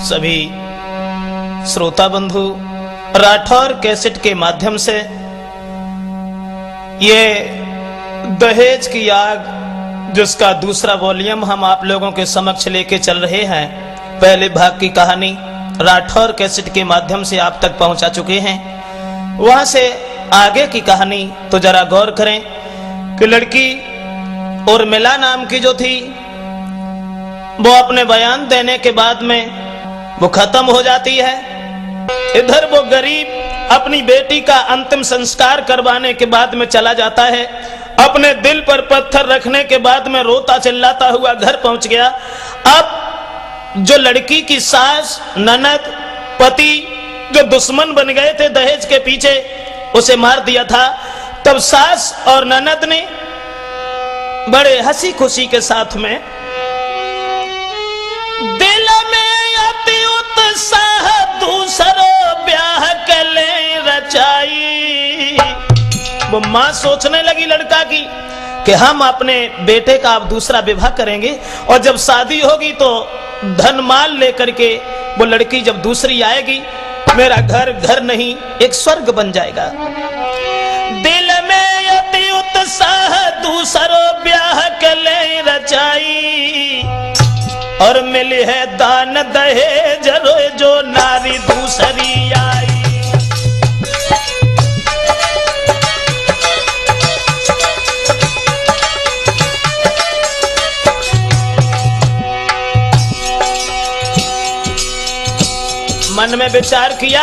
सभी श्रोता बंधु राठौर कैसेट के माध्यम से ये दहेज की आग जिसका दूसरा वॉल्यूम हम आप लोगों के समक्ष लेके चल रहे हैं, पहले भाग की कहानी राठौर कैसेट के माध्यम से आप तक पहुंचा चुके हैं। वहां से आगे की कहानी तो जरा गौर करें कि लड़की उर्मिला नाम की जो थी वो अपने बयान देने के बाद में वो खत्म हो जाती है। इधर वो गरीब अपनी बेटी का अंतिम संस्कार करवाने के बाद में चला जाता है। अपने दिल पर पत्थर रखने के बाद में रोता चिल्लाता हुआ घर पहुंच गया। अब जो लड़की की सास, ननद, पति जो दुश्मन बन गए थे दहेज के पीछे, उसे मार दिया था। तब सास और ननद ने बड़े हंसी खुशी के साथ में दिल में अति उत्साह दूसरो ब्याह के ले रचाई। वो मां सोचने लगी लड़का की कि हम अपने बेटे का अब दूसरा विवाह करेंगे और जब शादी होगी तो धन माल लेकर के वो लड़की जब दूसरी आएगी मेरा घर घर नहीं एक स्वर्ग बन जाएगा। दिल में अति उत्साह दूसरो ब्याह के ले रचाई और मिली है दान दहेज जो नारी दूसरी आई। मन में विचार किया,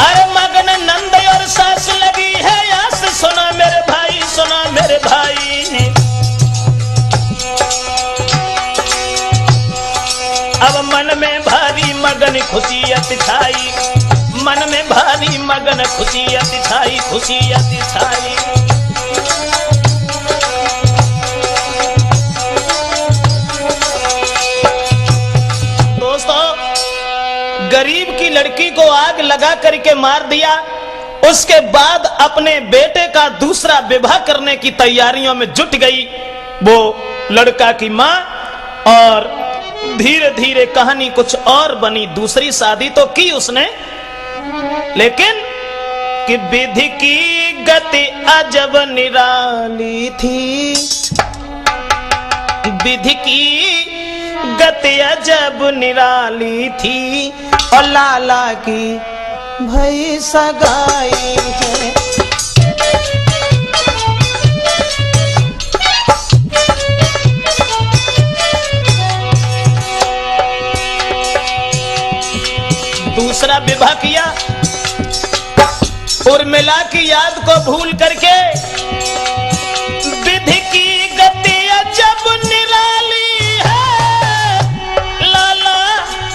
अरे मगन नंद और सास लगी है आस, सुना मेरे भाई, सुना मेरे भाई। अब मन में भारी मगन खुशी अति छाई, मन में भारी मगन खुशी अति छाई, खुशी अति छाई। गरीब की लड़की को आग लगा करके मार दिया। उसके बाद अपने बेटे का दूसरा विवाह करने की तैयारियों में जुट गई वो लड़का की मां और धीरे धीरे कहानी कुछ और बनी। दूसरी शादी तो की उसने, लेकिन कि विधि की गति अजब निराली थी, विधि की गति अजब निराली थी और लाला की भई सगाई है। दूसरा विवाह किया, उर्मिला की याद को भूल करके। विधि की गति अजब निराली है, लाला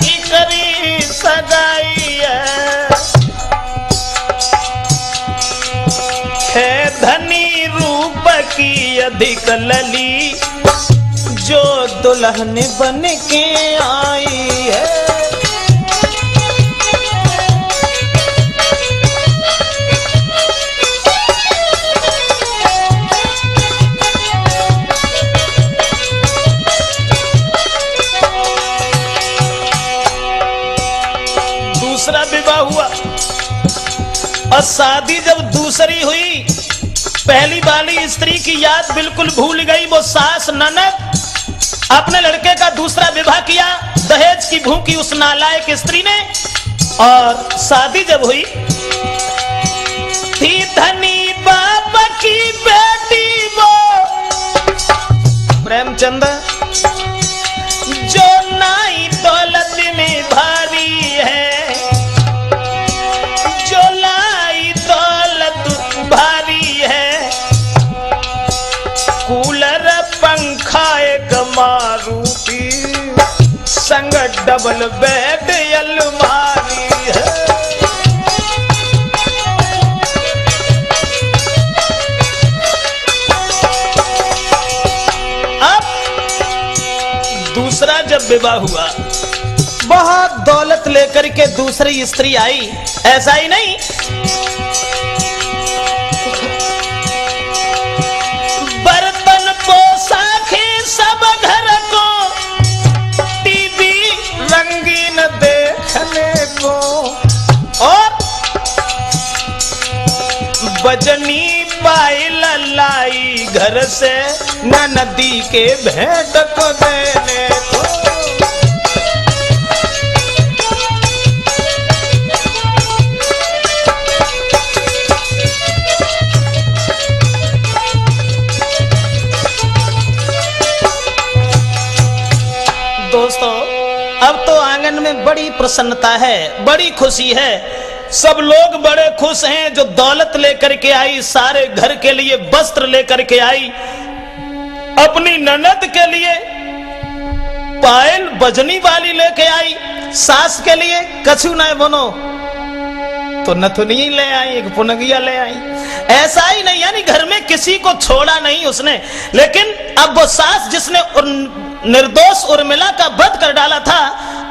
की करी सगाई है धनी रूप की अधिक लली जो दुल्हन बन के आई है। दूसरा विवाह हुआ और शादी जब दूसरी हुई, पहली वाली स्त्री की याद बिल्कुल भूल गई। वो सास ननद अपने लड़के का दूसरा विवाह किया दहेज की भूखी उस नालायक स्त्री ने। और शादी जब हुई थी धनी बाबा की बेटी वो प्रेमचंद जो नाई दौलत में भारी है, जो लाई दौलत भारी है। कूलर पंखा एक मारुति संग डबल बेड अलमारी है। अब दूसरा जब विवाह हुआ बहुत दौलत लेकर के दूसरी स्त्री आई। ऐसा ही नहीं, बजनी पायल लाई घर से न नदी के भेंट को देने को। दोस्तों, अब तो आंगन में बड़ी प्रसन्नता है, बड़ी खुशी है। सब लोग बड़े खुश हैं। जो दौलत लेकर के आई, सारे घर के लिए वस्त्र लेकर के आई, अपनी ननद के लिए पायल बजनी वाली लेके आई, सास के लिए कछु न बनो तो नथुनी ले आई, एक पुनगिया ले आई। ऐसा ही नहीं, यानी घर में किसी को छोड़ा नहीं उसने। लेकिन अब वो सास जिसने निर्दोष उर्मिला का वध कर डाला था,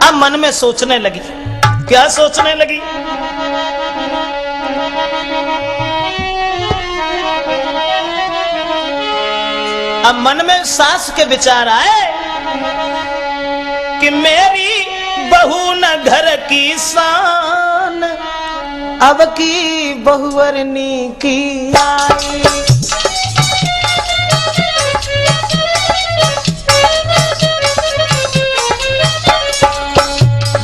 अब मन में सोचने लगी। क्या सोचने लगी? अब मन में सास के विचार आए कि मेरी बहू न घर की शान, अब की बहुवरनी की आई।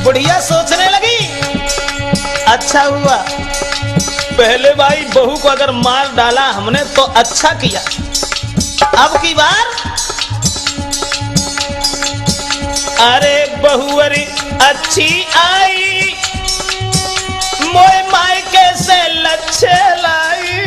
बुढ़िया सोचने लगी, अच्छा हुआ पहले भाई बहू को अगर मार डाला हमने तो अच्छा किया। अब की बार अरे बहुवरी अच्छी आई, मोए मायके से लच्छे लाई।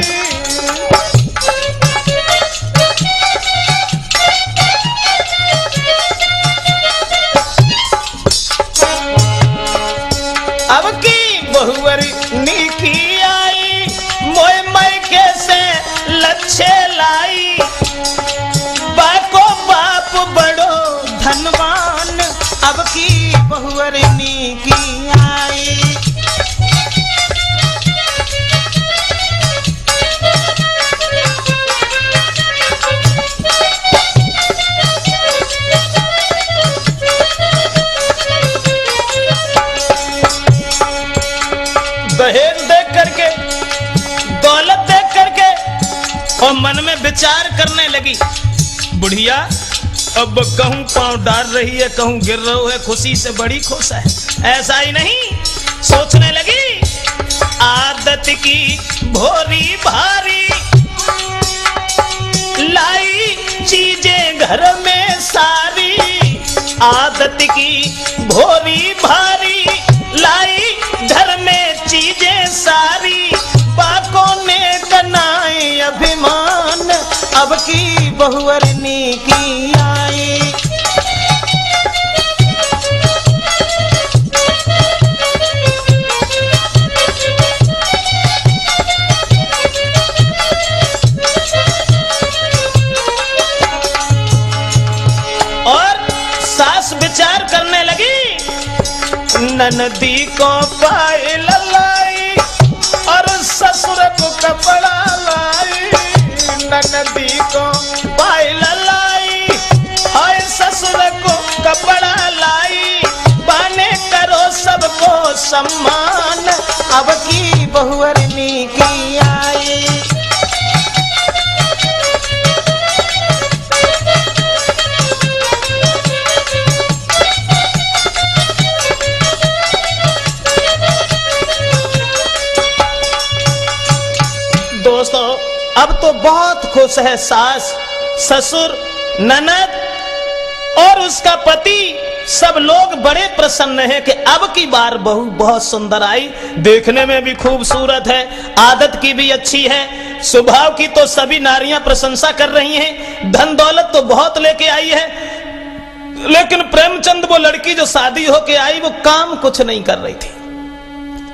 अब की बहुवरी नीकी आई, मोए मायके से लच्छे लाई। बाको बाप बड़ो धनवान, अब की बहुवरी नीकी आई। दहेज देख करके, दौलत देख करके और मन में विचार करने लगी। बुढ़िया अब कहूं पांव डाल रही है, कहूं गिर रहा है, खुशी से बड़ी खुश है। ऐसा ही नहीं, सोचने लगी आदत की भोरी भारी, लाई चीजें घर में सारी। आदत की भोरी भारी, लाई घर में चीजें सारी। बाकों ने कनाए अभिमान, अब की बहुवरनी की आई। और सास विचार करने लगी, ननदी को पायल लाई और ससुर को कपड़ा लाई। ननदी को पायल लाई और ससुर को कपड़ा लाई। बाने करो सबको सम्मान, अब की बहुवरनी की आई। दोस्तों, अब तो बहुत खुश है सास, ससुर, ननद और उसका पति। सब लोग बड़े प्रसन्न हैं कि अब की बार बहू बहुत सुंदर आई, देखने में भी खूबसूरत है, आदत की भी अच्छी है, स्वभाव की तो सभी नारियां प्रशंसा कर रही हैं, धन दौलत तो बहुत लेके आई है। लेकिन प्रेमचंद वो लड़की जो शादी होके आई वो काम कुछ नहीं कर रही थी,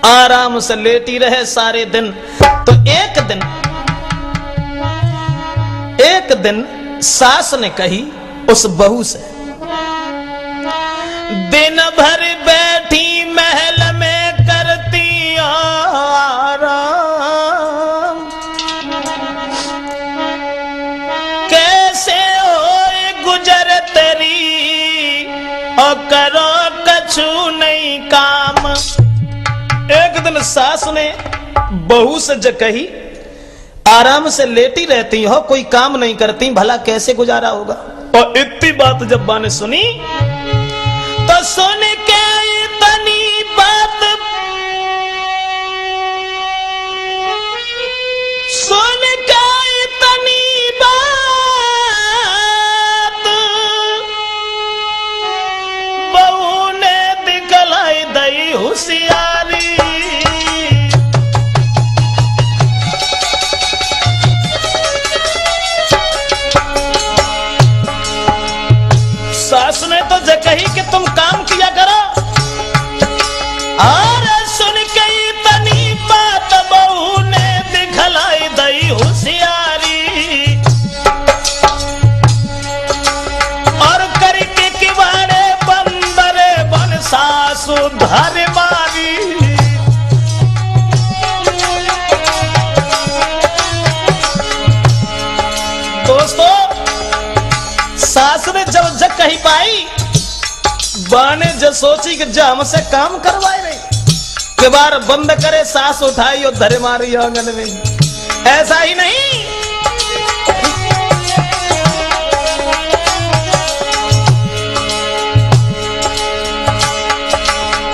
आराम से लेटी रहे सारे दिन। तो एक दिन सास ने कही उस बहू से, दिन भर बैठी महल में करती आराम, कैसे होए गुजर तेरी और करो कछु नहीं काम। एक दिन सास ने बहू से जो कही आराम से लेटी रहती हो, कोई काम नहीं करती, भला कैसे गुजारा होगा। और इतनी बात जब बा ने सुनी तो सुन के इतनी बात, सुन के इतनी बात बहू ने दिखलाई दई होशियारी। सास ने तो जो कही कि तुम काम किया करो, और सुन के इतनी बात बहू ने दिखलाई दई होशियारी। और करके किवाड़े बंदरे बन सासु धर मारी। दोस्तों, सास ने जब जग कही पाई, बाने जो सोची कि जो हमसे काम करवाए नहीं, के बार बंद करे, सास उठाई और धरे मारी आंगन में। ऐसा ही नहीं,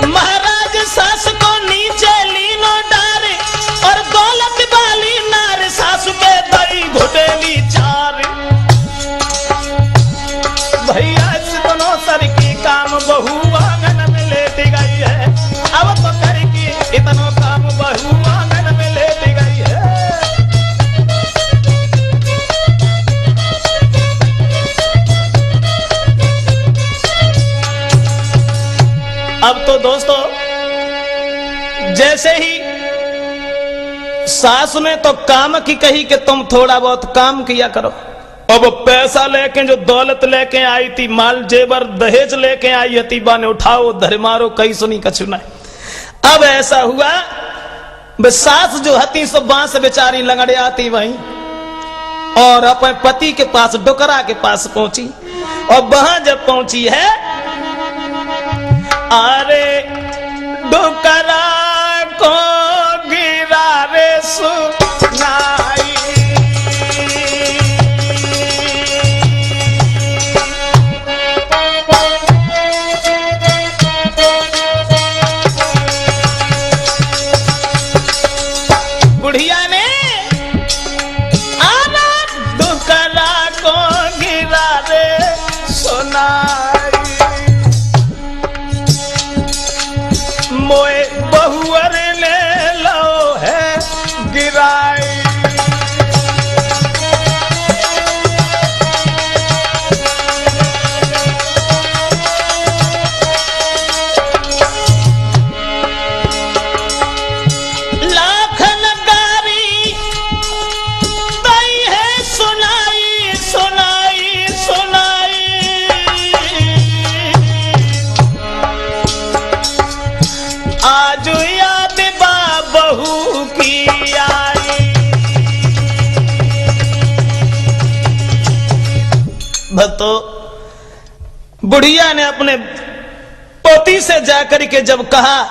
महाराज सास को नीचे लीनो डारे, और दौलत वाली नार सासु के दई घुटेली चार। भैया दोनों सर की काम बहू आंगन में लेट गई है, अब तो करके इतना काम बहू आंगन में लेट गई है। अब तो दोस्तों, जैसे ही सास ने तो काम की कही कि तुम थोड़ा बहुत काम किया करो, अब पैसा लेके जो दौलत लेके आई थी, माल जेवर दहेज लेके आई थी, बाने उठाओ धर मारो, कहीं सुनी कछु नहीं। अब ऐसा हुआ, सास जो हती सो बांस बेचारी लंगड़े आती वहीं, और अपने पति के पास डोकरा के पास पहुंची। और वहां जब पहुंची है, अरे डोकरा को गिरा रे सुनाई। बुढ़िया ने आना डोकरा को गिरा रे सुनाई। मोए बहुअर ले लो है गिराई। लाखन गारी दई है सुनाई सुनाई सुनाई। आज याद बा बहू की आई। भक्तों, बुढ़िया ने अपने पति से जाकर के जब कहा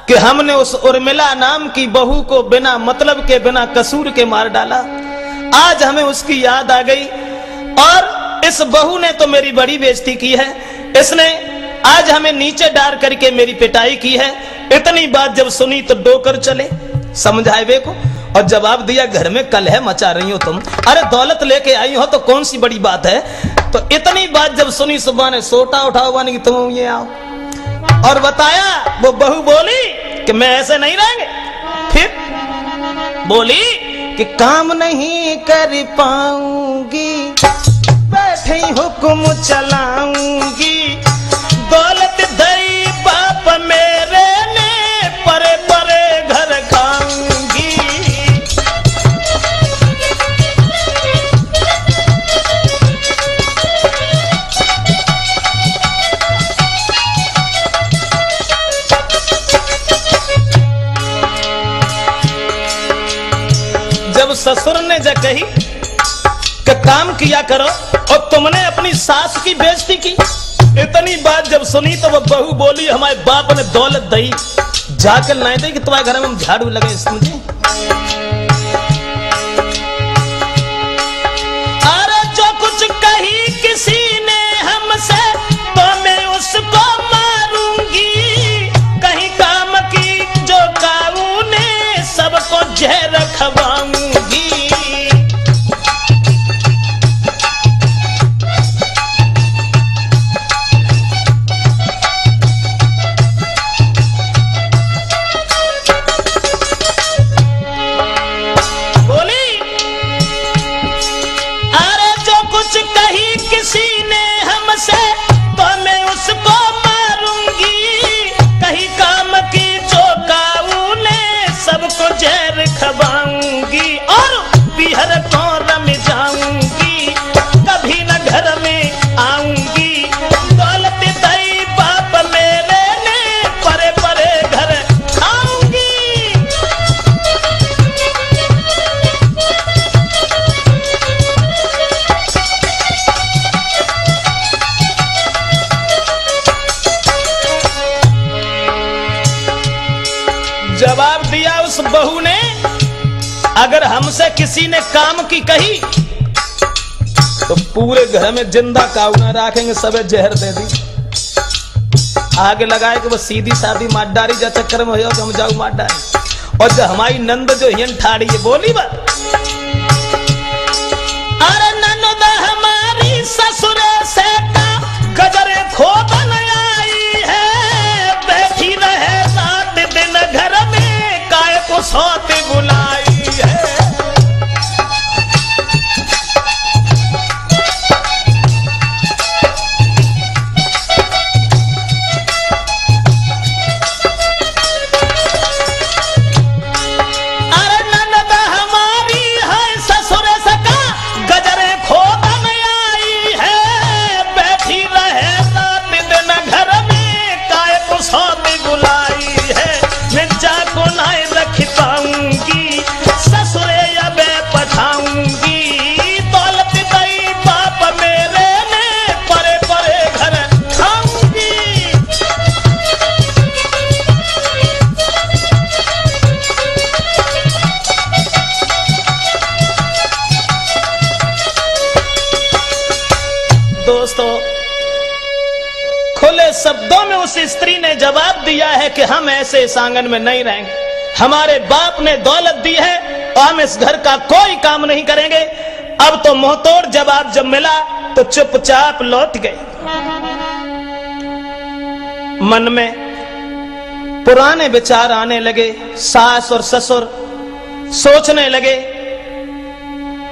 कि हमने उस उर्मिला नाम की बहू को बिना मतलब के, बिना कसूर के मार डाला, आज हमें उसकी याद आ गई, और इस बहू ने तो मेरी बड़ी बेइज्जती की है, इसने आज हमें नीचे डाल करके मेरी पिटाई की है। इतनी बात जब सुनी तो डोकर चले समझाए को, और जवाब दिया घर में कलह मचा रही हो तुम, अरे दौलत लेके आई हो तो कौन सी बड़ी बात है। तो इतनी बात जब सुनी, सुबह ने सोटा उठाओ बानी कि तुम ये आओ, और बताया। वो बहू बोली कि मैं ऐसे नहीं रहेंगे। फिर बोली कि काम नहीं कर पाऊंगी, बैठे हुक्म चलाऊंगी, दौलत दई बाप मेरे ने परे परे घर खाऊंगी। जब ससुर ने जब कही कि काम किया करो, और तुमने अपनी सास की बेइज्जती की, इतनी बात जब सुनी तो वो बहू बोली हमारे बाप ने दौलत दई, जाकर नहीं दे कि तुम्हारे घर में हम झाड़ू लगे। समझे, कही किसी ने हमसे तो मैं उसको मारूंगी, कहीं काम की जो काऊ ने सबको जहर खवाऊंगी और बिहर को रम जाऊंगी, कभी न घर में आऊंगी, दौलत दई बाप मेरे ने परे परे घर खाऊंगी। जवाब दिया उस बहू ने, अगर हमसे किसी ने काम की कही तो पूरे घर में जिंदा काऊ ना रखेंगे, सबे जहर दे दी। आगे लगाए कि वो सीधी सादी मारडारी जा चक्कर में हो जाओ कि हम जाऊ मारडारी। और जो हमारी नंद जो हियन ठाड़ी है बोली बा, अरे ननद हमारी ससुर से का गजरे खोदन आई है, बैठी रहे रात दिन घर में काय को सोते बुलाई है। दोस्तों, खुले शब्दों में उस स्त्री ने जवाब दिया है कि हम ऐसे इस आंगन में नहीं रहेंगे, हमारे बाप ने दौलत दी है और हम इस घर का कोई काम नहीं करेंगे। अब तो मुंहतोड़ जवाब जब मिला तो चुपचाप लौट गई। मन में पुराने विचार आने लगे। सास और ससुर सोचने लगे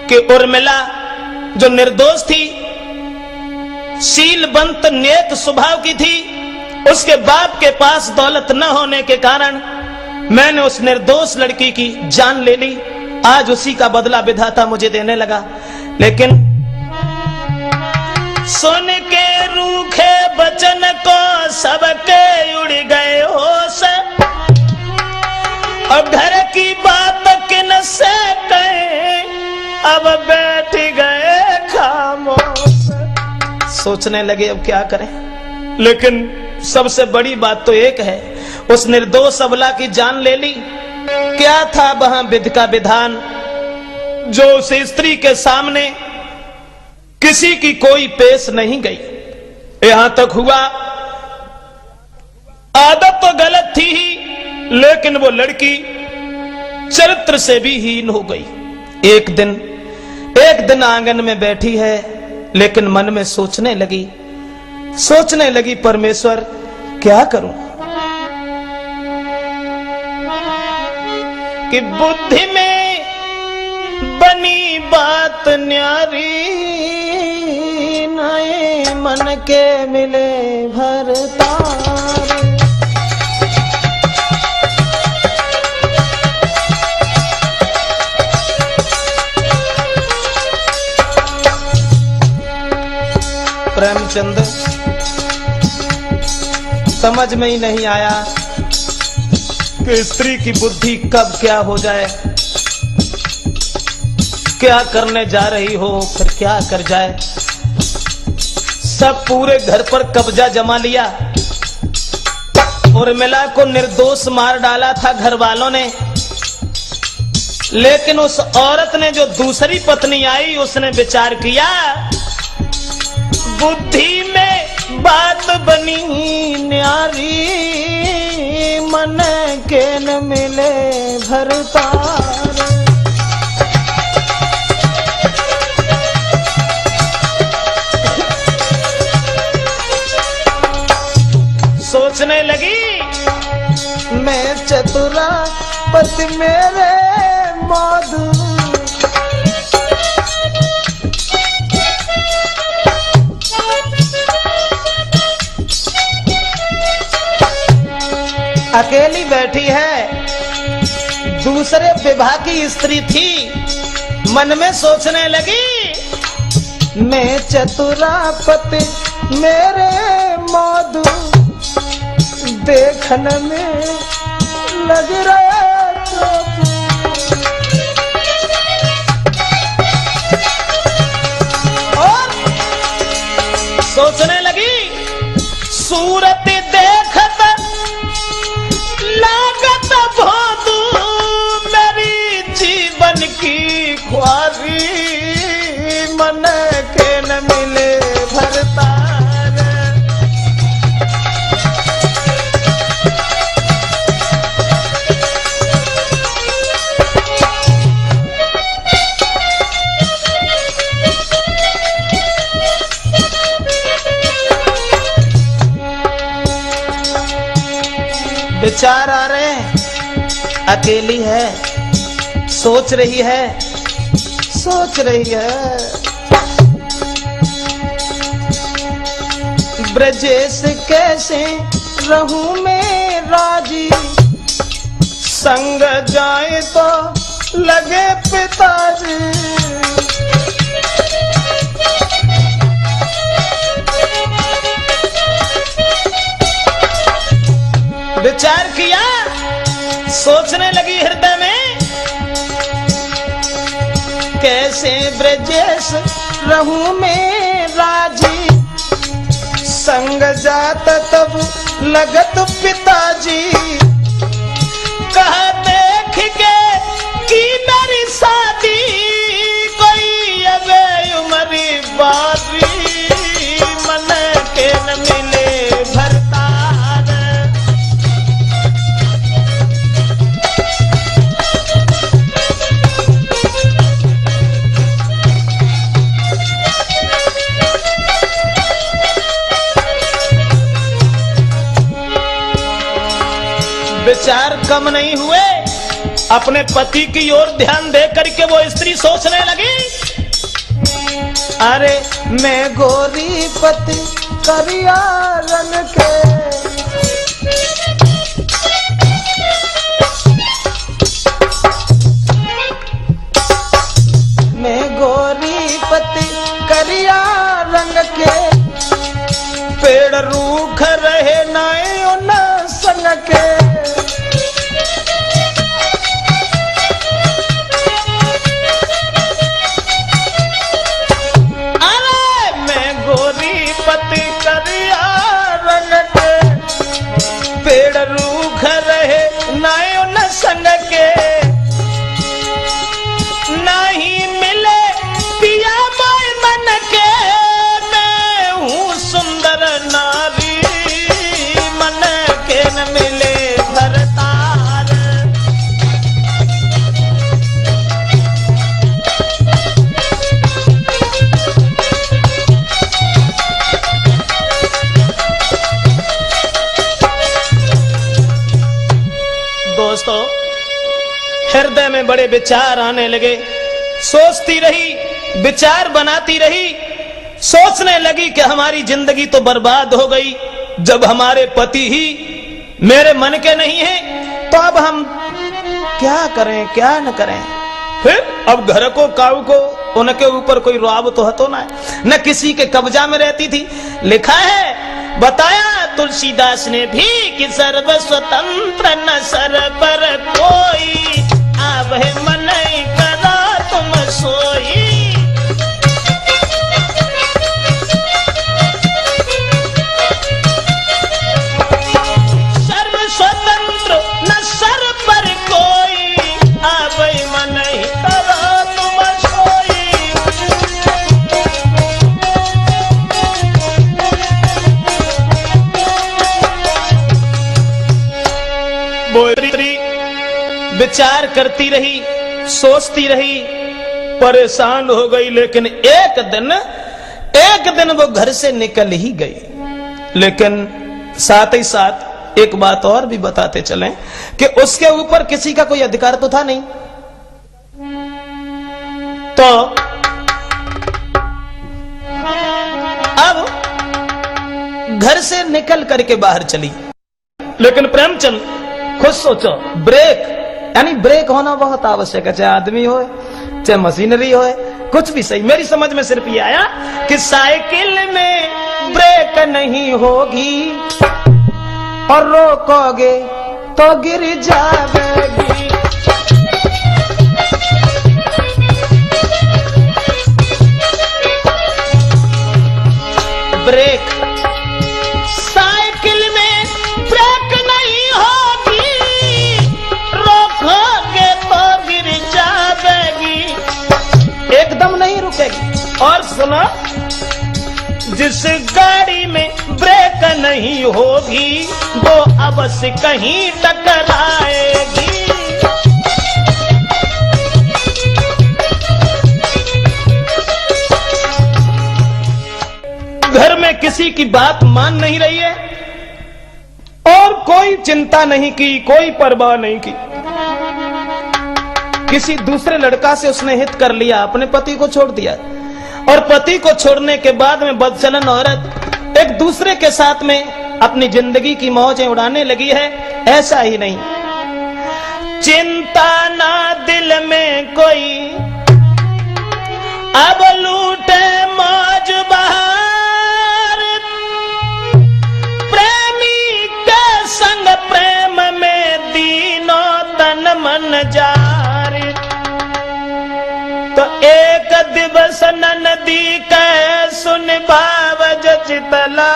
कि उर्मिला जो निर्दोष थी, शीलवंत नेक स्वभाव की थी, उसके बाप के पास दौलत न होने के कारण मैंने उस निर्दोष लड़की की जान ले ली। आज उसी का बदला विधाता मुझे देने लगा। लेकिन सुन के रूखे बचन को सबके उड़ गए होश, अब घर की बात किन से कहे, अब बैठ गए खामोश। सोचने लगे अब क्या करें। लेकिन सबसे बड़ी बात तो एक है, उस निर्दोष अबला की जान ले ली। क्या था वहां विधि का विधान जो उस स्त्री के सामने किसी की कोई पेश नहीं गई। यहां तक हुआ, आदत तो गलत थी ही, लेकिन वो लड़की चरित्र से भी हीन हो गई। एक दिन आंगन में बैठी है, लेकिन मन में सोचने लगी परमेश्वर क्या करूं कि बुद्धि में बनी बात न्यारी, नए मन के मिले भरतार। प्रेमचंद समझ में ही नहीं आया कि स्त्री की बुद्धि कब क्या हो जाए, क्या करने जा रही हो, फिर क्या कर जाए। सब पूरे घर पर कब्जा जमा लिया। उर्मिला को निर्दोष मार डाला था घर वालों ने, लेकिन उस औरत ने जो दूसरी पत्नी आई उसने विचार किया, बुद्धि में बात बनी न्यारी, मन के न मिले भरतार। सोचने लगी मैं चतुरा पति मेरे मधु, बैठी है, दूसरे विवाह की स्त्री थी। मन में सोचने लगी, मैं चतुरापति मेरे मौदू देखने में लग रहा। और सोचने लगी, सूरत देखत लागत भोदू मेरी जीवन की ख्वारी, मन के न मिले भरता। विचार आ रहे हैं, अकेली है, सोच रही है, सोच रही है। ब्रजेश कैसे रहूं मैं राजी, संग जाए तो लगे पिताजी। विचार किया, सोचने लगी हृदय में, कैसे ब्रजेश रहूं मैं राजी, संग जात तब लगत पिताजी। कहा देख के की मेरी शादी, कोई अबे उमरी बारी, मन के न मिले भरता। विचार कम नहीं हुए, अपने पति की ओर ध्यान दे करके वो स्त्री सोचने लगी, अरे मैं गोरी पति करिया रंग के, मैं गोरी पति करिया रंग के, पेड़ रूख रहे नाए न संग के। पेड़ रूख रहे नायो न संग के, नहीं मिले पिया माय मन के, मैं हूँ सुंदर नारी, मन के न मिले भरतार। दोस्तों, हृदय में बड़े विचार आने लगे, सोचती रही, विचार बनाती रही, सोचने लगी कि हमारी जिंदगी तो बर्बाद हो गई, जब हमारे पति ही मेरे मन के नहीं हैं, तो अब हम क्या करें क्या न करें। फिर अब घर को काऊ को उनके ऊपर कोई रुआब तो हतो ना, न किसी के कब्जा में रहती थी। लिखा है, बताया तुलसीदास ने भी कि सर्व स्वतंत्र न सर पर कोई, अब है मन करा तुम सोई। सर्व स्वतंत्र न सर पर कोई, अब है मन करा तुम सोई। विचार करती रही, सोचती रही, परेशान हो गई, लेकिन एक दिन वो घर से निकल ही गई। लेकिन साथ ही साथ एक बात और भी बताते चलें कि उसके ऊपर किसी का कोई अधिकार तो था नहीं। तो अब घर से निकल करके बाहर चली, लेकिन प्रेमचंद खुद सोचो, ब्रेक यानी ब्रेक होना बहुत आवश्यक है, चाहे आदमी हो चाहे मशीनरी हो, कुछ भी सही। मेरी समझ में सिर्फ ये आया कि साइकिल में ब्रेक नहीं होगी और रोकोगे तो गिर जाएगी। ब्रेक साइकिल में ब्रेक नहीं होगी, रोकोगे तो गिर जाएगी, एकदम नहीं रुकेगी। और सुनो, जिस गाड़ी में ब्रेक नहीं होगी वो अवश्य कहीं टकराएगी। घर में किसी की बात मान नहीं रही है और कोई चिंता नहीं की, कोई परवाह नहीं की। किसी दूसरे लड़का से उसने हित कर लिया, अपने पति को छोड़ दिया, और पति को छोड़ने के बाद में बदचलन औरत एक दूसरे के साथ में अपनी जिंदगी की मौजें उड़ाने लगी है। ऐसा ही नहीं, चिंता ना दिल में कोई, अब लूटे मौज बहार, प्रेमी के संग प्रेम में दीनों तन मन जार। तो एक दिवस ननदी कह सुन बावज चितला,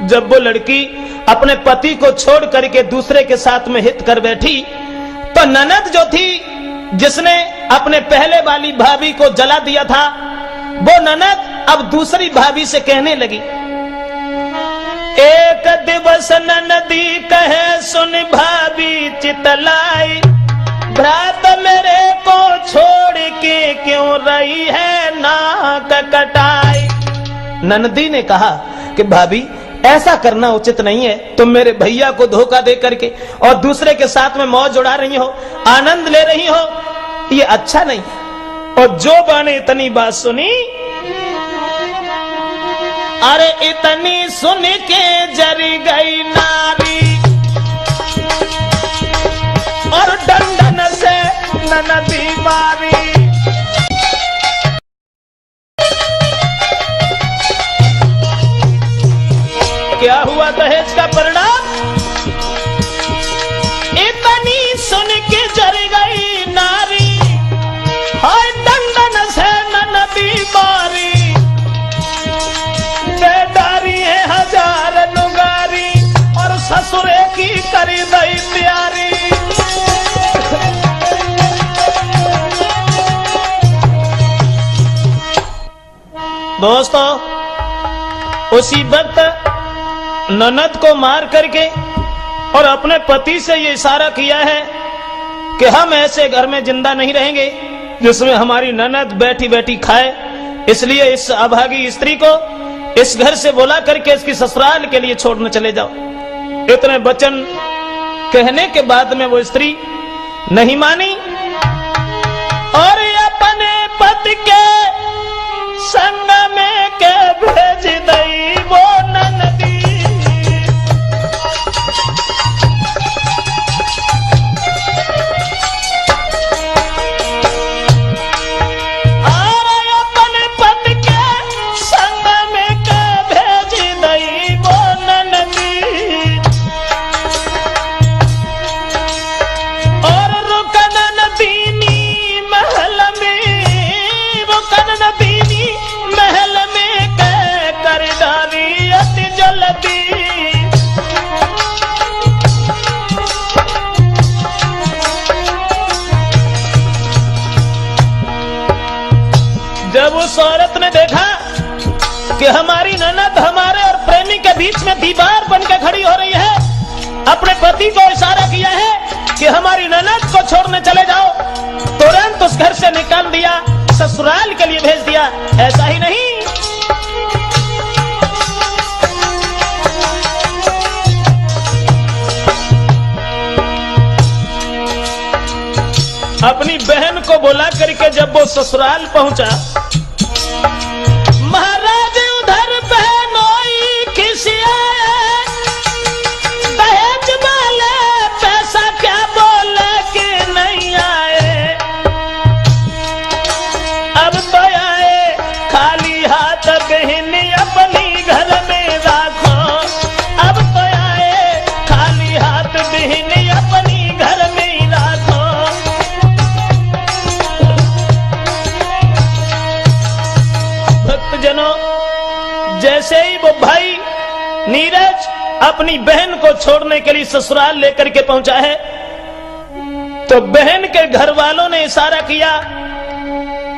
जब वो लड़की अपने पति को छोड़ करके दूसरे के साथ में हित कर बैठी, तो ननद जो थी जिसने अपने पहले वाली भाभी को जला दिया था, वो ननद अब दूसरी भाभी से कहने लगी, एक दिवस ननदी कहे सुन भाभी चितलाई, भ्रात मेरे को छोड़ के क्यों रही है नाक कटाई। ननदी ने कहा कि भाभी ऐसा करना उचित नहीं है, तुम मेरे भैया को धोखा दे करके और दूसरे के साथ में मौज उड़ा रही हो, आनंद ले रही हो, ये अच्छा नहीं। और जो बाने इतनी बात सुनी, अरे इतनी सुन के जर गई नारी और डंडन से ननदी मारी। क्या हुआ दहेज का परिणाम? इतनी सुन के जर गई नारी, हाय डंडन से ननदी मारी, बेदारी है हजार नुगारी और ससुरे की करी दई प्यारी। दोस्तों, उसी वक्त ननद को मार करके और अपने पति से ये इशारा किया है कि हम ऐसे घर में जिंदा नहीं रहेंगे जिसमें हमारी ननद बैठी बैठी खाए, इसलिए इस अभागी स्त्री को इस घर से बुला करके इसकी ससुराल के लिए छोड़ने चले जाओ। इतने वचन कहने के बाद में वो स्त्री नहीं मानी और अपने पति के संग में के भेज दई वो ननदी। जब उस औरत ने देखा कि हमारी ननद हमारे और प्रेमी के बीच में दीवार बनकर खड़ी हो रही है, अपने पति को इशारा किया है कि हमारी ननद को छोड़ने चले जाओ, तुरंत उस घर से निकाल दिया, ससुराल के लिए भेज दिया। ऐसा ही नहीं, अपनी बहन को बुला करके जब वो ससुराल पहुंचा, महाराज उधर बहनोई खिसियाए, नीरज अपनी बहन को छोड़ने के लिए ससुराल लेकर के पहुंचा है, तो बहन के घर वालों ने इशारा किया,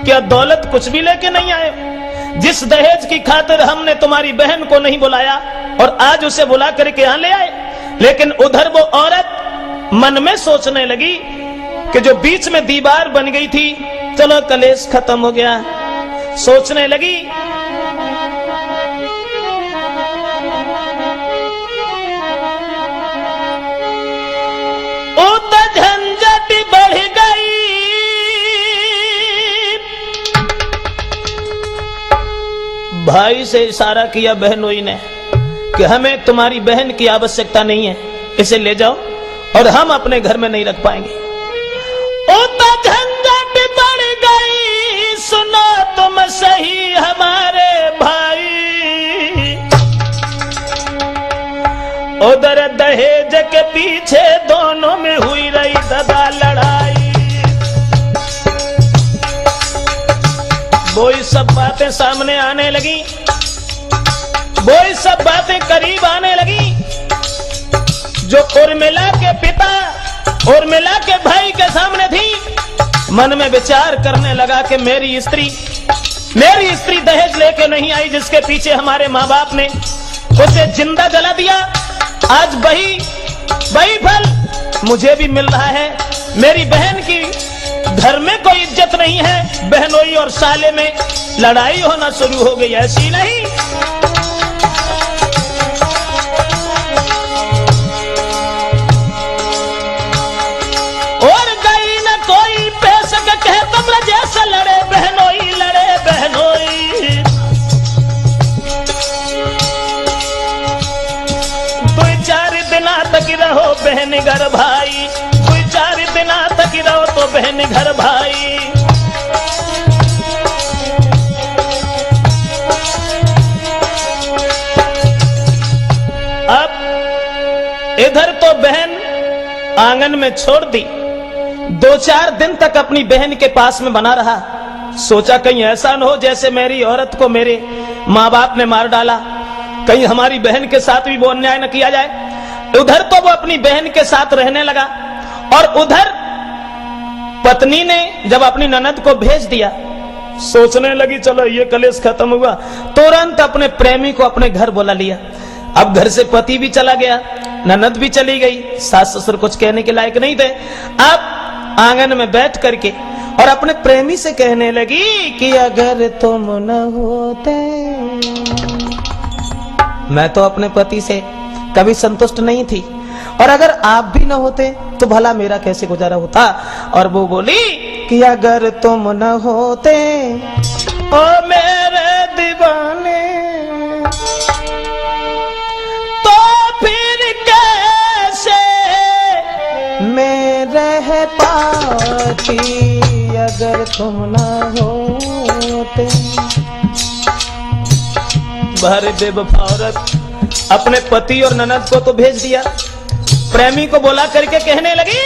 क्या दौलत कुछ भी लेके नहीं आए? जिस दहेज की खातिर हमने तुम्हारी बहन को नहीं बुलाया और आज उसे बुला करके यहां ले आए। लेकिन उधर वो औरत मन में सोचने लगी कि जो बीच में दीवार बन गई थी, चलो कलेश खत्म हो गया। सोचने लगी झंझट बढ़ गई, भाई से इशारा किया बहनोई ने कि हमें तुम्हारी बहन की आवश्यकता नहीं है, इसे ले जाओ और हम अपने घर में नहीं रख पाएंगे। झंझट बढ़ गई, सुनो तुम सही हमारे भाई, उधर दहेज के पीछे दोनों में हुई रही दगा लड़ाई। वही सब बातें सामने आने लगी, वही सब बातें करीब आने लगी। जो उर्मिला के पिता उर्मिला के भाई के सामने थी, मन में विचार करने लगा कि मेरी स्त्री दहेज लेके नहीं आई, जिसके पीछे हमारे माँ बाप ने उसे जिंदा जला दिया। आज वही फल मुझे भी मिल रहा है। मेरी बहन की घर में कोई इज्जत नहीं है, बहनोई और साले में लड़ाई होना शुरू हो गई। ऐसी नहीं, और गई न कोई पैसा का कहे तुम जैसा लड़े बहनोई, लड़े बहनोई। तक रहो बहन घर भाई, 2-4 दिन तक रहो तो बहन घर भाई। अब इधर तो बहन आंगन में छोड़ दी, 2-4 दिन तक अपनी बहन के पास में बना रहा। सोचा कहीं ऐसा न हो जैसे मेरी औरत को मेरे माँ बाप ने मार डाला, कहीं हमारी बहन के साथ भी वो अन्याय न किया जाए। उधर तो वो अपनी बहन के साथ रहने लगा, और उधर पत्नी ने जब अपनी ननद को भेज दिया, सोचने लगी चलो ये कलेश खत्म हुआ, तुरंत अपने प्रेमी को अपने घर बुला लिया। अब घर से पति भी चला गया, ननद भी चली गई, सास ससुर कुछ कहने के लायक नहीं थे। अब आंगन में बैठ करके और अपने प्रेमी से कहने लगी कि अगर तुम न होते, मैं तो अपने पति से कभी संतुष्ट नहीं थी, और अगर आप भी न होते तो भला मेरा कैसे गुजारा होता। और वो बोली कि अगर तुम न होते ओ मेरे दीवाने, तो फिर कैसे मैं रह पाती, अगर तुम न होते। बाहर बेवफा औरत अपने पति और ननद को तो भेज दिया, प्रेमी को बोला करके कहने लगी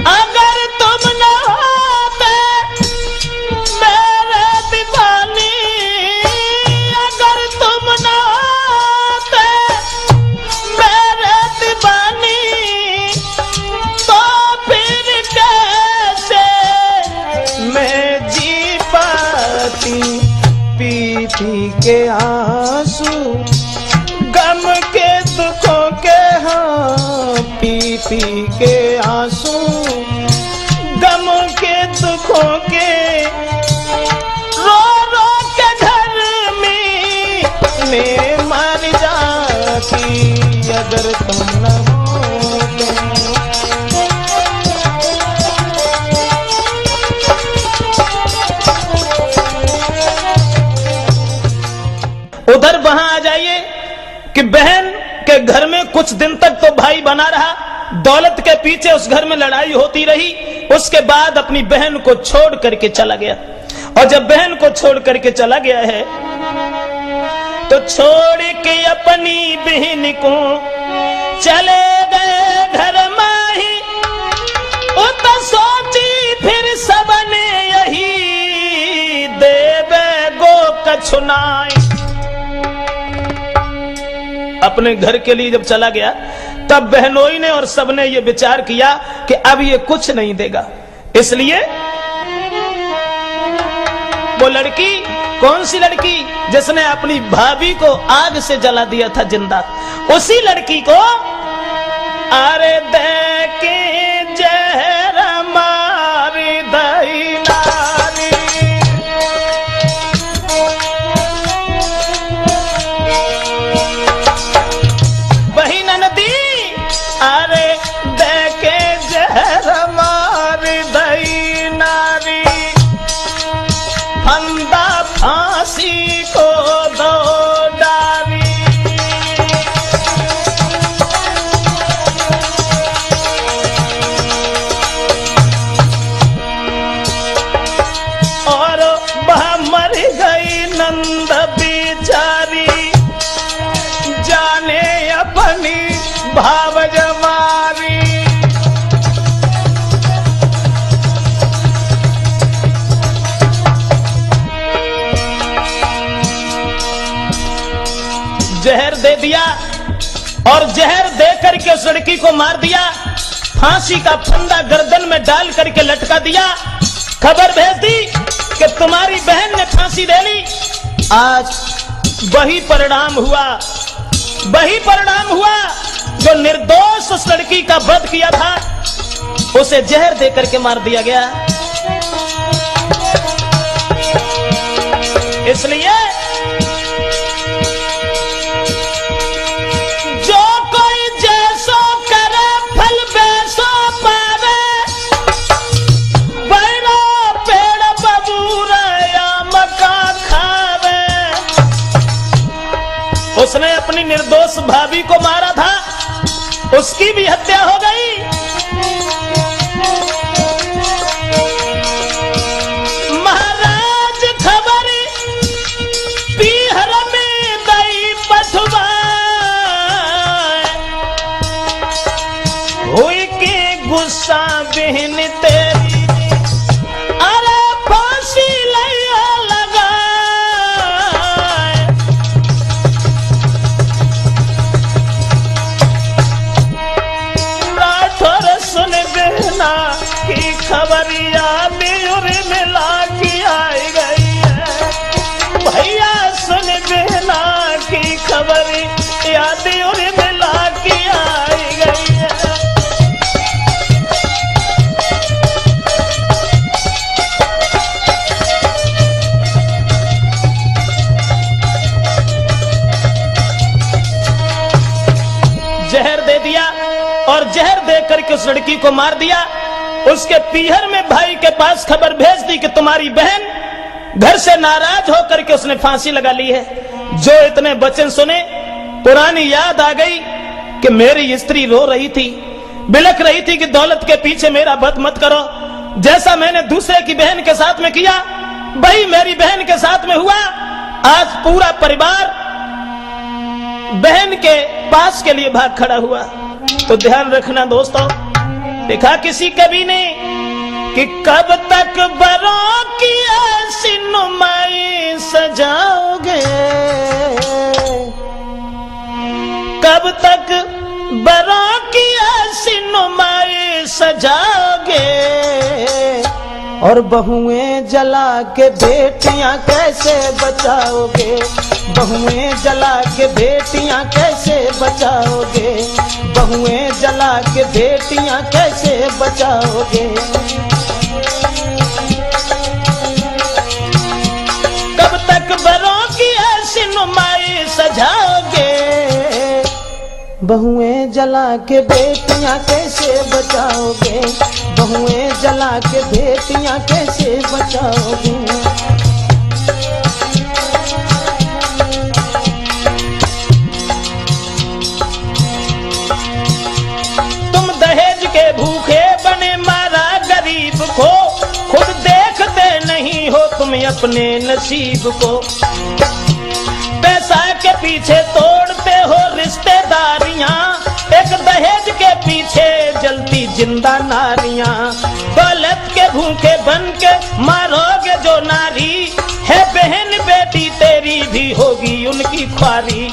अगर तुम न होते मेरे दीवानी, अगर तुम न होते मेरे दीवानी, तो फिर कैसे मैं जी पाती, पी पी के आंसू गम के दुखों के, हाँ पी पी के आंसू गम के दुखों के, रो रो के घर में मैं मर जाती, अगर तुम न होते। उधर वहां आ जाइए कि बहन के घर में कुछ दिन तक तो भाई बना रहा, दौलत के पीछे उस घर में लड़ाई होती रही। उसके बाद अपनी बहन को छोड़ करके चला गया, और जब बहन को छोड़ करके चला गया है तो छोड़ के अपनी बहन को चले गए घर माही, उत सोची फिर सबने यही देवे गो कछुनाई। अपने घर के लिए जब चला गया, तब बहनोई ने और सबने ये विचार किया कि अब ये कुछ नहीं देगा। इसलिए वो लड़की, कौन सी लड़की जिसने अपनी भाभी को आग से जला दिया था जिंदा, उसी लड़की को अरे दे के जहर मारी दई नारी, वही ननदी अरे दे के जहर मारी दई नारी, फंदा फांसी को दो डारी। और वह मर गई नंद बिचारी, जाने अपनी भाव जमारी। जहर दे दिया और जहर दे करके उस लड़की को मार दिया, फांसी का फंदा गर्दन में डाल करके लटका दिया, खबर भेज दी कि तुम्हारी बहन ने फांसी ले ली। आज वही परिणाम हुआ, वही परिणाम हुआ जो निर्दोष उस लड़की का वध किया था, उसे जहर दे करके मार दिया गया। इसलिए उसने अपनी निर्दोष भाभी को मारा था, उसकी भी हत्या हो गई। महाराज खबर पीहर में दई पठवा, हुई के गुस्सा बहन तेरी, अरे फांसी लैया लगा। की खबरिया बेर मिला की आई गई है, भैया सुन बिना की खबर याद और मिला की आई गई है। जहर दे दिया और जहर दे करके उस लड़की को मार दिया। उसके पीहर में भाई के पास खबर भेज दी कि तुम्हारी बहन घर से नाराज होकर के उसने फांसी लगा ली है। जो इतने वचन सुने, पुरानी याद आ गई कि मेरी स्त्री रो रही थी, बिलख रही थी कि दौलत के पीछे मेरा वध मत करो। जैसा मैंने दूसरे की बहन के साथ में किया, वही मेरी बहन के साथ में हुआ। आज पूरा परिवार बहन के पास के लिए भाग खड़ा हुआ। तो ध्यान रखना दोस्तों, देखा किसी कवि ने कि कब तक बरों की ऐसी नुमाई सजाओगे, कब तक बरों की ऐसी नुमाई सजाओगे, और बहुएं जला के बेटियां कैसे बचाओगे, बहुएं जला के बेटियां कैसे बचाओगे, बहुएं जला के बेटियां कैसे बचाओगे। कब तक बरों की ऐसी नुमाई सजाओगे, बहुएं जला के बेटियां कैसे बचाओगे, बहुएं जला के बेटियां कैसे बचाओगे। तुम दहेज के भूखे बने मारा गरीब को, खुद देखते नहीं हो तुम अपने नसीब को। पैसा के पीछे तोड़ते हो रिश्तेदारियां, एक दहेज के पीछे जलती जिंदा नारियां। दौलत के भूखे बन के मारोगे जो नारी है, बहन बेटी बेटी तेरी भी होगी उनकी ख्वारी।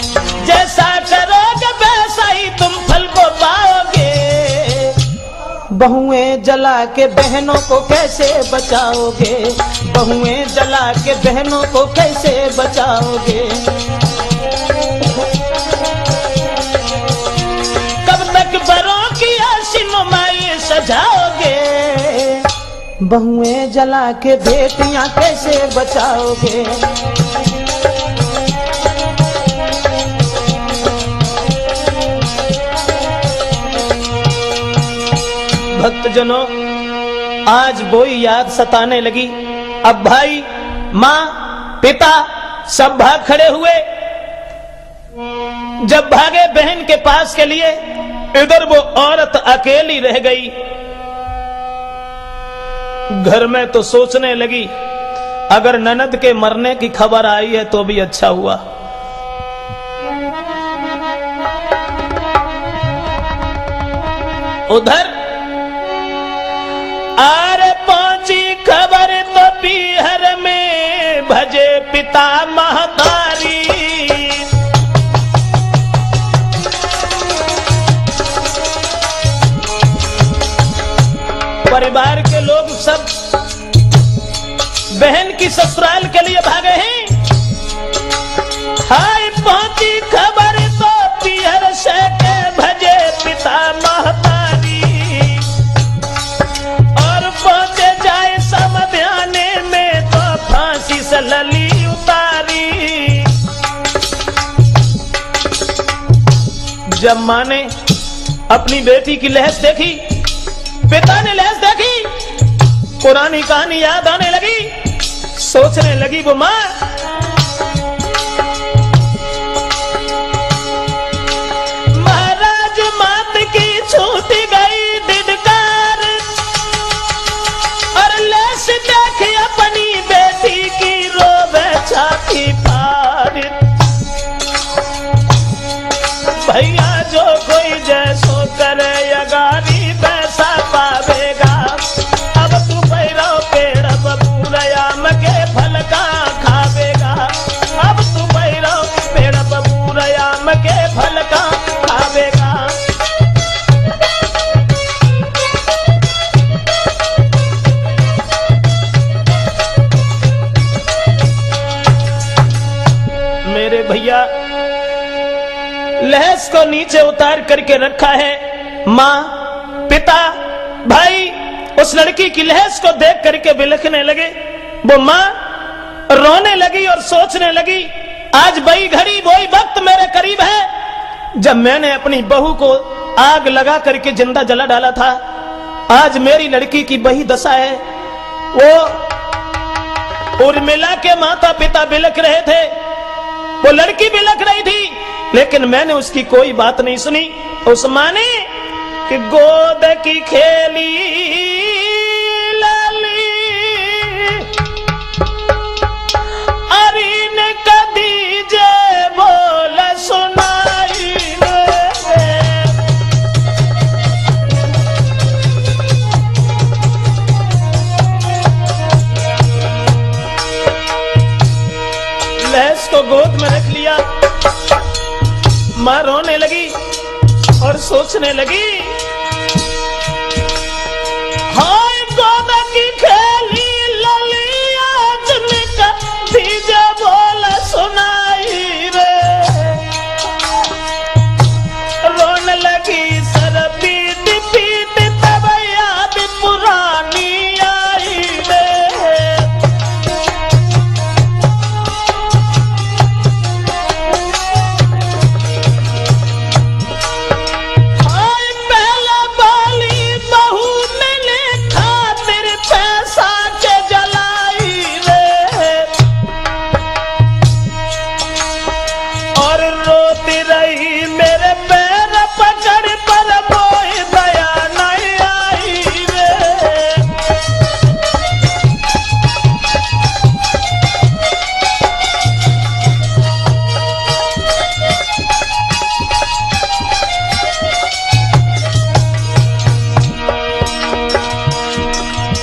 जैसा करोगे वैसा ही तुम फल को पाओगे। बहुएं जला के बहनों को कैसे बचाओगे, बहुएं जला के बहनों को कैसे बचाओगे। कब तक बड़ों की आशिनुमाई सजाओगे, बहुएं जला के बेटियां कैसे बचाओगे। भक्तजनों, आज वही याद सताने लगी। अब भाई, माँ, पिता सब भाग खड़े हुए। जब भागे बहन के पास के लिए, इधर वो औरत अकेली रह गई। घर में तो सोचने लगी, अगर ननद के मरने की खबर आई है तो भी अच्छा हुआ। उधर आरे पहुंची खबर तो पीहर में भजे पिता महतारी। परिवार के लोग सब बहन की ससुराल के लिए भागे हैं। हाय पहुंची खबर तो पीहर से के भजे पिता महतारी। और पहुंचे जाए समध्याने में तो फांसी से लली उतारी। जब मां ने अपनी बेटी की लहस देखी, पिता ने लहस देखी, पुरानी कहानी याद आने लगी। सोचने लगी वो मां, महाराज मात की छूट गई दिदकार। और लहस देखी अपनी बेटी की रोवे छाती फाड़। भैया जो कोई जैसो करे अगारी वैसा पावेगा। अब तू पैरो पेड़ बबूरयाम के फल का खावेगा। अब तू पैरो पेड़ बबूरयाम के फल का खावेगा। मेरे भैया, लहस को नीचे उतार करके रखा है। माँ, पिता, भाई उस लड़की की लहस को देख करके बिलखने लगे। वो माँ रोने लगी और सोचने लगी, आज वही घड़ी वही वक्त मेरे करीब है जब मैंने अपनी बहू को आग लगा करके जिंदा जला डाला था। आज मेरी लड़की की वही दशा है। वो उर्मिला के माता पिता बिलख रहे थे, वो लड़की बिलख रही थी, लेकिन मैंने उसकी कोई बात नहीं सुनी। उस माँ ने कि गोद की खेली लाली अरीन कदी जे बोल सुनाई। लहस को गोद में रख लिया। मां रोने लगी और सोचने लगी, हाय गोद की खेली ललिया जिनका दीजे बोल सुनाई रे। रोने लगी सर पीट पीट तब याद पुरानी आई रे।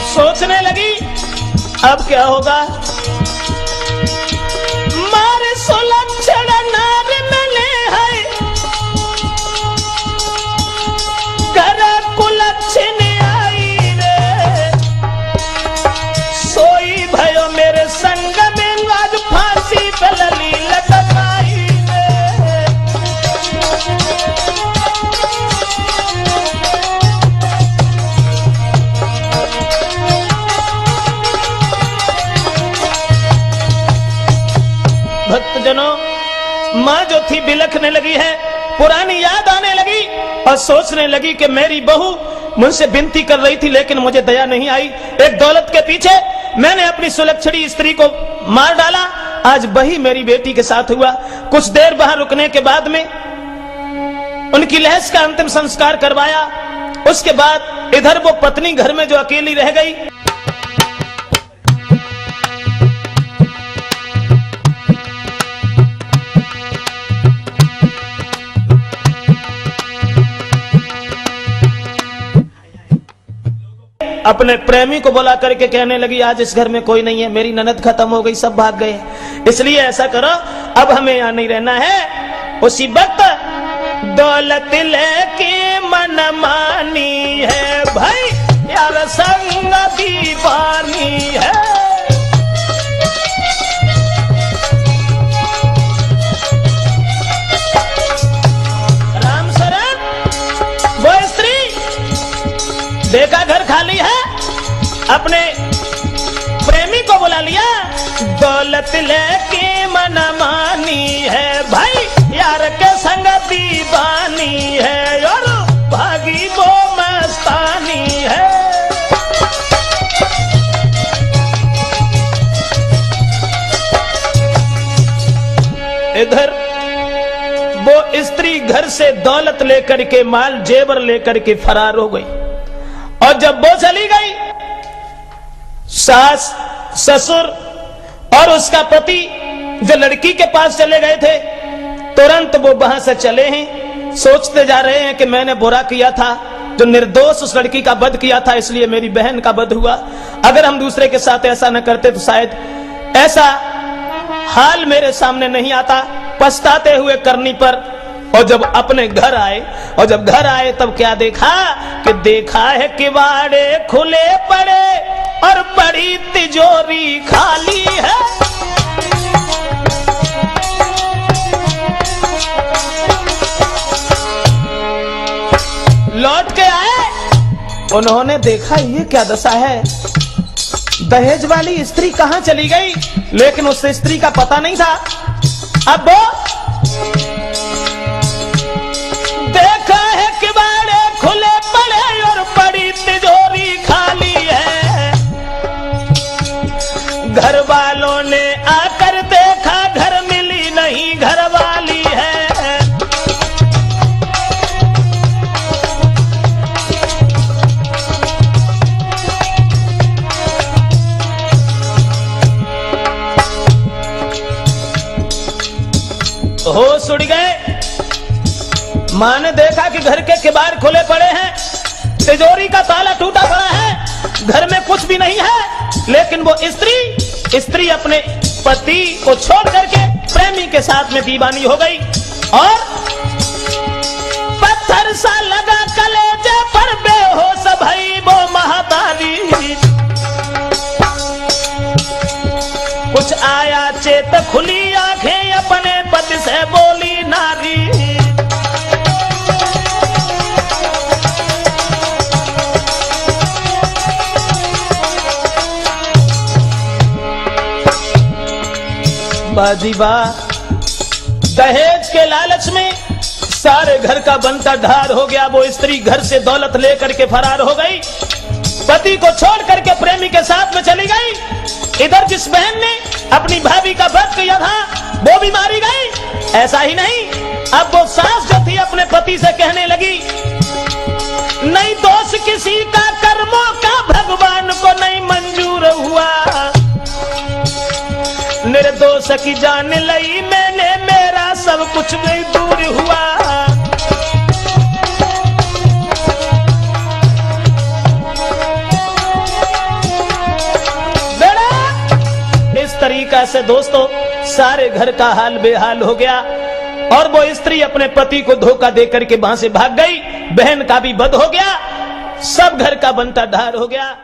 सोचने लगी अब क्या होगा। भक्तजनों, माँ जो थी बिलखने लगी है, पुरानी याद आने लगी और सोचने लगी कि मेरी बहू मुझसे विनती कर रही थी लेकिन मुझे दया नहीं आई। एक दौलत के पीछे मैंने अपनी सुलक्षणी स्त्री को मार डाला। आज वही मेरी बेटी के साथ हुआ। कुछ देर वहां रुकने के बाद में उनकी लहस का अंतिम संस्कार करवाया। उसके बाद इधर वो पत्नी घर में जो अकेली रह गई। अपने प्रेमी को बुला करके कहने लगी, आज इस घर में कोई नहीं है, मेरी ननद खत्म हो गई, सब भाग गए, इसलिए ऐसा करो अब हमें यहाँ नहीं रहना है। उसी वक्त दौलत लेके मन मानी है भाई, यार संग दीवानी है। राम शरण, वो स्त्री देखा घर खाली है, अपने प्रेमी को बुला लिया। दौलत लेके मन मानी है भाई, यार के संग दीवानी है, और भागी वो मस्तानी है। इधर वो स्त्री घर से दौलत लेकर के, माल जेवर लेकर के फरार हो गई। और जब वो चली गई, सास ससुर और उसका पति जो लड़की के पास चले गए थे, तुरंत वो वहां से चले हैं। सोचते जा रहे हैं कि मैंने बुरा किया था, जो निर्दोष उस लड़की का वध किया था, इसलिए मेरी बहन का वध हुआ। अगर हम दूसरे के साथ ऐसा न करते तो शायद ऐसा हाल मेरे सामने नहीं आता। पछताते हुए करनी पर। और जब अपने घर आए, और जब घर आए तब क्या देखा कि देखा है किवाड़े खुले पड़े और बड़ी तिजोरी खाली है। लौट के आए, उन्होंने देखा ये क्या दशा है, दहेज वाली स्त्री कहां चली गई, लेकिन उस स्त्री का पता नहीं था। अब वो देखा है किवाड़े खुले पड़े और बड़ी तिजोरी खाली है। घर वालों ने आकर देखा, घर मिली नहीं, घर वाली है। होश उड़ गए। मां ने देखा कि घर के किवाड़ खुले पड़े हैं, तिजोरी का ताला टूटा पड़ा है, घर में कुछ भी नहीं है। लेकिन वो स्त्री अपने पति को छोड़ करके प्रेमी के साथ में दीवानी हो गई। और पत्थर सा लगा कलेजे पर बेहोश भई वो महातारी। कुछ आया चेत, खुली आंखें, अपने पति से बोली नारी। बाजीबा, दहेज के लालच में सारे घर का बनता ढार हो गया। वो स्त्री घर से दौलत लेकर के फरार हो गई, पति को छोड़ करके प्रेमी के साथ में चली गई। इधर जिस बहन ने अपनी भाभी का वध किया था, वो भी मारी गई। ऐसा ही नहीं, अब वो सास जो थी अपने पति से कहने लगी, नहीं दोष किसी का कर्मों का भगवान को नहीं मंजूर हुआ। निर्दोष की जान लई मैंने, मेरा सब कुछ भी दूर हुआ। इस तरीका से दोस्तों सारे घर का हाल बेहाल हो गया। और वो स्त्री अपने पति को धोखा देकर के वहां से भाग गई। बहन का भी वध हो गया, सब घर का बनता ढार हो गया।